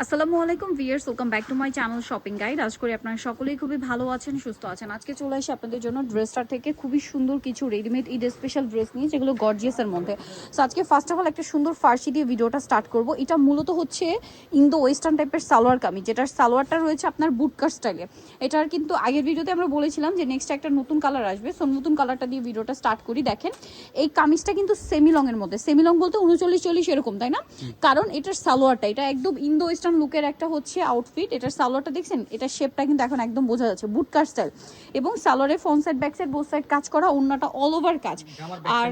আসসালামু আলাইকুম viewers, welcome back to my channel shopping guide. আশা করি আপনারা সকলেই খুবই ভালো আছেন, সুস্থ আছেন। আজকে চলে আসি আপনাদের জন্য ড্রেসটার থেকে খুবই সুন্দর কিছু রেডিমেড ঈদ স্পেশাল ড্রেস নিয়ে, যেগুলো গর্জিয়াসের মধ্যে। সো আজকে ফার্স্ট অফ অল একটা সুন্দর ফার্সি দিয়ে ভিডিওটা স্টার্ট করব। এটা মূলত হচ্ছে ইন্দো ওয়েস্টার্ন টাইপের সালোয়ার কামিজ, যেটার সালোয়ারটা রয়েছে আপনার বুটকাট স্টাইলে। এটার কিন্তু আগের ভিডিওতে আমরা বলেছিলাম যে নেক্সট একটা নতুন কালার আসবে, সো নতুন কালারটা দিয়ে ভিডিওটা স্টার্ট করি। দেখেন এই কামিজটা কিন্তু সেমি লং এর মধ্যে, সেমি লং বলতে 39-40 এরকম, তাই না? কারণ এটার সালোয়ারটা এটা একদম ইন্দো ওয়েস্টার্ন লুকের একটা হচ্ছে আউটফিট। এটার সালোয়ারটা দেখছেন, এটার শেপটা কিন্তু এখন একদম বোঝা যাচ্ছে বুটকাট স্টাইল, এবং সালোয়ারের front side back side both side কাজ করা, ওন্নাটা অল ওভার কাজ। আর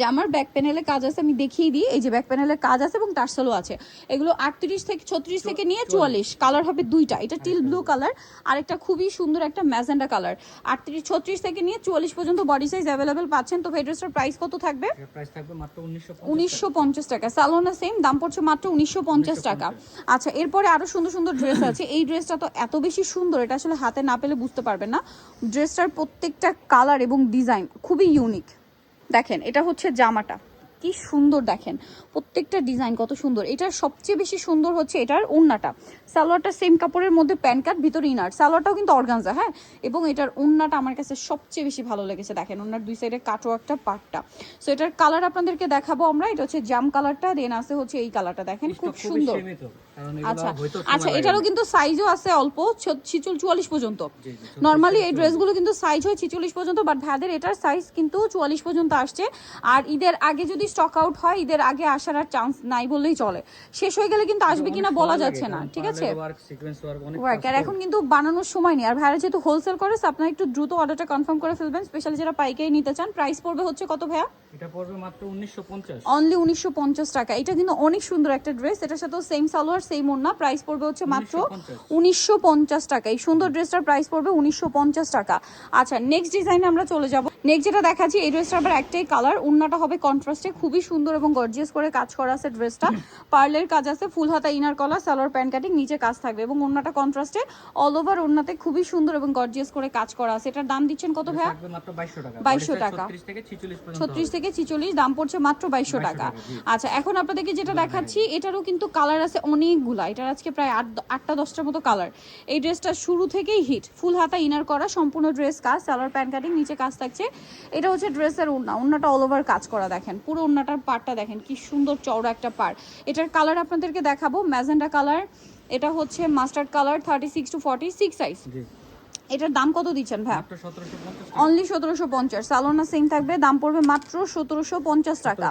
জামার ব্যাক প্যানেলে কাজ আছে, আমি দেখিয়ে দিই। এই যে ব্যাক প্যানেলে কাজ আছে এবং টার্সেলও আছে। এগুলো 38 থেকে 36 থেকে নিয়ে 44 কালার হবে দুইটা। এটা টিল ব্লু কালার আর একটা খুবই সুন্দর একটা ম্যাজেন্ডা কালার। 36 থেকে নিয়ে 44 পর্যন্ত বডি সাইজ অ্যাভেলেবেল পাচ্ছেন। তো এই ড্রেসটার প্রাইস কত থাকবে? প্রাইস থাকবে মাত্র 1950 টাকা। সালোনা সেম দাম পড়ছে মাত্র 1950 টাকা। আচ্ছা, এরপরে আরো সুন্দর সুন্দর ড্রেস আছে। এই ড্রেসটা তো এত বেশি সুন্দর, এটা আসলে হাতে না পেলে বুঝতে পারবেন না। ড্রেসটার প্রত্যেকটা কালার এবং ডিজাইন খুবই ইউনিক। দেখেন এটা হচ্ছে জামাটা, কি সুন্দর দেখেন, প্রত্যেকটা ডিজাইন কত সুন্দর। এটার সবচেয়ে বেশি সুন্দর হচ্ছে এটার ওড়নাটা। সালোয়ারটা সেম কাপড়ের মধ্যে প্যান্ট কাট, ভিতরে ইনার। সালোয়ারটাও কিন্তু অর্গানজা, হ্যাঁ। এবং এটার ওড়নাটা আমার কাছে সবচেয়ে বেশি ভালো লেগেছে। দেখেন ওড়নার দুই সাইডে কাটো একটা পাটটা। সো এটার কালার আপনাদেরকে দেখাবো আমরা। এটা হচ্ছে জাম কালারটা, দেন আছে হচ্ছে এই কালারটা। দেখেন খুব সুন্দর। আচ্ছা আচ্ছা, এটারও কিন্তু সাইজও আছে অল্প 46-44 পর্যন্ত। নর্মালি এই ড্রেসগুলো কিন্তু সাইজ হয় 46 পর্যন্ত, বাট ভাইদের এটার সাইজ কিন্তু 44 পর্যন্ত আসছে। আর ঈদের আগে যদি স্টক আউট হয়, ঈদের আগে আসার আর চান্স নাই বললেই চলে। শেষ হয়ে গেলে কিন্তু আসবে কিনা বলা যাচ্ছে না, ঠিক আছে? ওয়ার্ক আর এখন কিন্তু বানানোর সময় নেই। আর ভাইরা যেহেতু হোলসেল করে, আপনারা একটু দ্রুত অর্ডারটা কনফার্ম করে ফেলবেন, স্পেশালি যারা পাইকারি নিতে চান। প্রাইস পড়বে হচ্ছে কত ভাইয়া? এটা পড়বে মাত্র 1950, অনলি 1950 টাকা। এটা কিন্তু অনেক সুন্দর একটা ড্রেস, এটার সাথে সেম সালোয়ার সেম ওড়না। প্রাইস পড়বে হচ্ছে মাত্র 1950 টাকা। এই সুন্দর ড্রেসটার প্রাইস পড়বে 1950 টাকা। আচ্ছা, নেক্সট ডিজাইনে আমরা চলে যাব। নেক্সট যেটা দেখাচ্ছি, এই ড্রেসটার আবার একটাই কালার, ওড়নাটা হবে কন্ট্রাস্টে, খুবই সুন্দর এবং গর্জিয়াস করে কাজ করা আছে। ড্রেসটা পার্লের কাজ আছে, ফুল হাতা ইনার কলা, সালোয়ার প্যান্ট কাটিং, নিচে কাজ থাকবে এবং ওড়নাটা কন্ট্রাস্টে অল ওভার। ওড়নাতে খুবই সুন্দর এবং গর্জিয়াস করে কাজ করা আছে। এটার দাম দিচ্ছেন কত ভাইয়া? মাত্র 2200 টাকা। 2200 টাকা। 36 থেকে 46 দাম পড়ছে মাত্র 2200 টাকা। আচ্ছা, এখন আপনাদেরকে যেটা দেখাচ্ছি, এটারও কিন্তু কালার আছে অনেকগুলা। এটার আজকে প্রায় 8টা-10টার মতো কালার। এই ড্রেসটা শুরু থেকেই হিট, ফুল হাতা ইনার করা, সম্পূর্ণ ড্রেস কাজ, সালোয়ার প্যান্ট কাটিং, নিচে কাজ থাকছে। এটা হচ্ছে ড্রেসের ওড়না, ওড়নাটা অল ওভার কাজ করা। দেখেন পুরো ওড়নাটার পাড়টা দেখেন কি সুন্দর চওড়া একটা পাড়। এটার কালার আপনাদেরকে দেখাবো, ম্যাজেন্ডা কালার, এটা হচ্ছে মাস্টার্ড কালার, 36-46 সাইজ। এটার দাম কত দিচ্ছেন ভাই? অনলি 1750। সালোনা সেম থাকবে, দাম পড়বে মাত্র 1750 টাকা।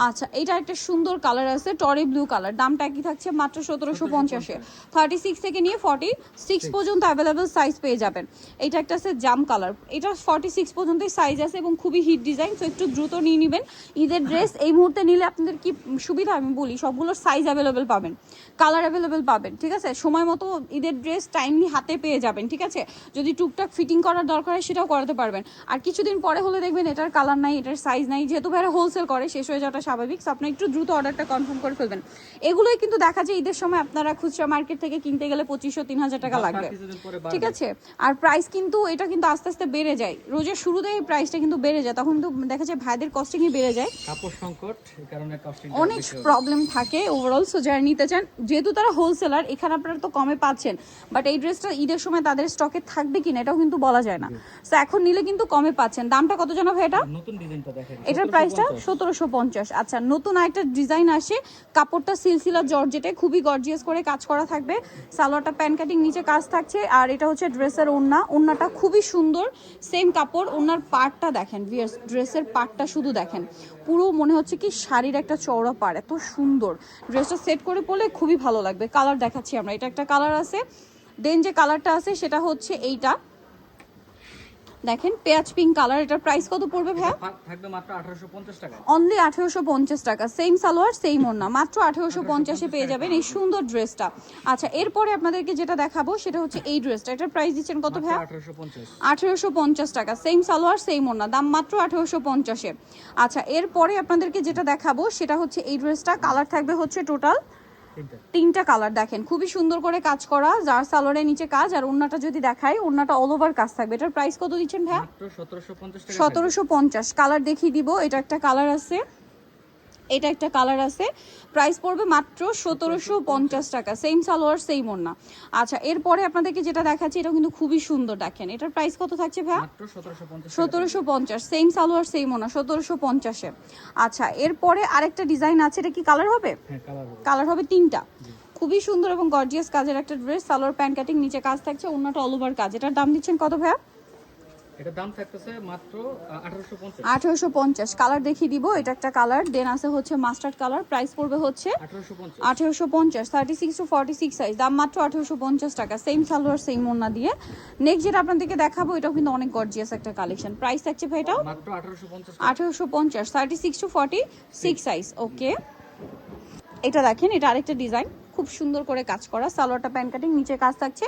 আচ্ছা, এটা একটা সুন্দর কালার আছে, টরি ব্লু কালার, দামটা কি থাকছে? মাত্র 1750-এ। 36 থেকে নিয়ে 46 পর্যন্ত অ্যাভেলেবেল সাইজ পেয়ে যাবেন। এটা একটা আছে জাম কালার, এটা 46 পর্যন্তই সাইজ আছে এবং খুবই হিট ডিজাইন, তো একটু দ্রুত নিয়ে নেবেন। ঈদের ড্রেস এই মুহূর্তে নিলে আপনাদের কি সুবিধা আমি বলি, সবগুলোর সাইজ অ্যাভেলেবেল পাবেন, কালার অ্যাভেলেবেল পাবেন, ঠিক আছে? সময় মতো ঈদের ড্রেস টাইমলি হাতে পেয়ে যাবেন, ঠিক আছে? যদি টুকটাক ফিটিং করার দরকার হয় সেটাও করাতে পারবেন। আর কিছুদিন পরে হলে দেখবেন এটার কালার নাই, এটার সাইজ নাই, যেহেতু ভাইরা হোলসেল করে শেষ হয়ে যাওয়াটা স্বাভাবিক। আপনি একটু দ্রুত অর্ডারটা কনফার্ম করে ফেলবেন। এগুলোই কিন্তু দেখা যায় ঈদের সময় আপনারা খুচরা মার্কেট থেকে কিনতে গেলে 2500-3000 টাকা লাগবে, ঠিক আছে? আর প্রাইস কিন্তু এটা কিন্তু আস্তে আস্তে বেড়ে যায়, রোজের শুরুতে এই প্রাইসটা কিন্তু বেড়ে যায়, তখন কিন্তু দেখা যায় ভাইদের কস্টিংই বেড়ে যায়, কাপড় সংকট, এই কারণে কস্টিং অনেক প্রবলেম থাকে ওভারঅল। সো যারা নিতে চান, যেহেতু তারা হোলসেলার, এখানে আপনারা তো কমে পাচ্ছেন, বাট এই ড্রেসটা ঈদের সময় তাদের স্টকে থাকবে কিনা এটাও কিন্তু বলা যায় না। সো এখন নিলে কিন্তু কমে পাচ্ছেন। দামটা কত জানো ভাই এটা? নতুন ডিজাইনটা দেখেন, এটার প্রাইসটা 1750। আচ্ছা, নতুন আরেকটা ডিজাইন আসে, কাপড়টা সিলসিলা জর্জেটে, খুবই গর্জিয়াস করে কাজ করা থাকবে, সালোয়ারটা প্যান্ট কাটিং, নিচে কাজ থাকছে। আর এটা হচ্ছে ড্রেসের ওড়না, ওড়নাটা খুবই সুন্দর, সেম কাপড়। ওড়নার পাড়টা দেখেন ভিউয়ার্স, ড্রেসের পাড়টা শুধু দেখেন, পুরো মনে হচ্ছে কি শাড়ির একটা চওড়া পাড়, এত সুন্দর। ড্রেসটা সেট করে পরলে খুবই ভালো লাগবে। কালার দেখাচ্ছি আমরা, এটা একটা কালার আছে, দেন যে কালারটা আছে সেটা হচ্ছে এইটা, দেখেন পেঁয়াজ পিঙ্ক কালার। এটার প্রাইস কত পড়বে ভাইয়া? থাকবে মাত্র 1850 টাকা। অনলি 1850 টাকা। সেম সালোয়ার সেম ওড়না, মাত্র 1850-এ পেয়ে যাবেন এই সুন্দর ড্রেসটা। আচ্ছা, এরপরে আপনাদেরকে যেটা দেখাবো সেটা হচ্ছে এই ড্রেসটা। এটার প্রাইস দিচ্ছেন কত ভাইয়া? 1850 টাকা। সেম সালোয়ার সেম ওড়না, দাম মাত্র 1850-এ। আচ্ছা, এরপরে আপনাদেরকে যেটা দেখাবো সেটা হচ্ছে এই ড্রেসটা। কালার থাকবে হচ্ছে টোটাল 3টা কালার। দেখেন খুবই সুন্দর করে কাজ করা, যার সালোয়ারের নিচে কাজ। আর ওড়নাটা যদি দেখাই, ওড়নাটা অল ওভার কাজ থাকবে। এটার প্রাইস কত দিচ্ছেন ভাইয়া? 1750 টাকা। 1750। কালার দেখিয়ে দিব, এটা একটা কালার আছে, এটা একটা কালার আছে, প্রাইস পড়বে মাত্র 1750 টাকা, সেম সালোয়ার সেম ওড়না। আচ্ছা এরপরে আপনাদেরকে যেটা দেখাচ্ছি এটা কিন্তু খুবই সুন্দর, দেখেন এটার প্রাইস কত থাকছে ভাইয়া? মাত্র 1750 1750, সেম সালোয়ার সেম ওড়না 1750-এ। আচ্ছা এরপরে আরেকটা ডিজাইন আছে, এটা কি কালার হবে? হ্যাঁ কালার হবে। কালার হবে 3টা। খুবই সুন্দর এবং গর্জিয়াস কাজের একটা ড্রেস, সালোয়ার প্যান্ট কাটিং, নিচে কাজ থাকছে, ওড়নাটা অল ওভার কাজ। এটার দাম দিচ্ছেন কত ভাইয়া? এটার দাম থাকতেছে মাত্র 1850। 1850। কালার দেখিয়ে দিব, এটা একটা কালার, দেন আছে হচ্ছে মাস্টার্ড কালার, প্রাইস পড়বে হচ্ছে 1850। 1850, 36 to 46 সাইজ, দাম মাত্র 1850 টাকা, সেম সালোয়ার সেম ওড়না দিয়ে। নেক্সট যেটা আপনাদেরকে দেখাবো এটাও কিন্তু অনেক গর্জিয়াস একটা কালেকশন, প্রাইস থাকছে ভাই এটাও মাত্র 1850। 1850, 36 to 46 সাইজ। ওকে, এটা দেখেন, এটা আরেকটা ডিজাইন, খুব সুন্দর করে কাজ করা, সালোয়ারটা প্যান্ট কাটিং, নিচে কাজ থাকছে,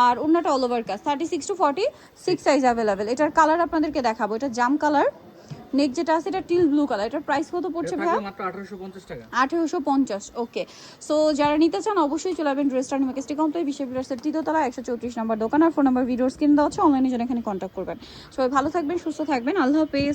আর ওড়নাটা অল ওভার কাজ, 36 to 46 সাইজ অ্যাভেলেবেল। এটার কালার আপনাদেরকে দেখাবো, এটা জাম কালার, নেক যেটা আছে এটা টিল ব্লু কালার। এটার প্রাইস কত পড়ছে ভাই? মাত্র 1850 টাকা। 1850। ওকে, সো যারা নিতে চান অবশ্যই চলে আসবেন ড্রেসটা মেকেস্টিক কমপ্লেক্স, বিশ্ব বিলাসের তৃতীয়তলা, 134 নম্বর দোকান, আর ফোন নাম্বার ভিডিওর স্ক্রিন দেওয়া আছে, অনলাইনে জন্য এখানে কন্ট্যাক্ট করবেন। সবাই ভালো থাকবেন, সুস্থ থাকবেন, আল্লাহ হাফেজ।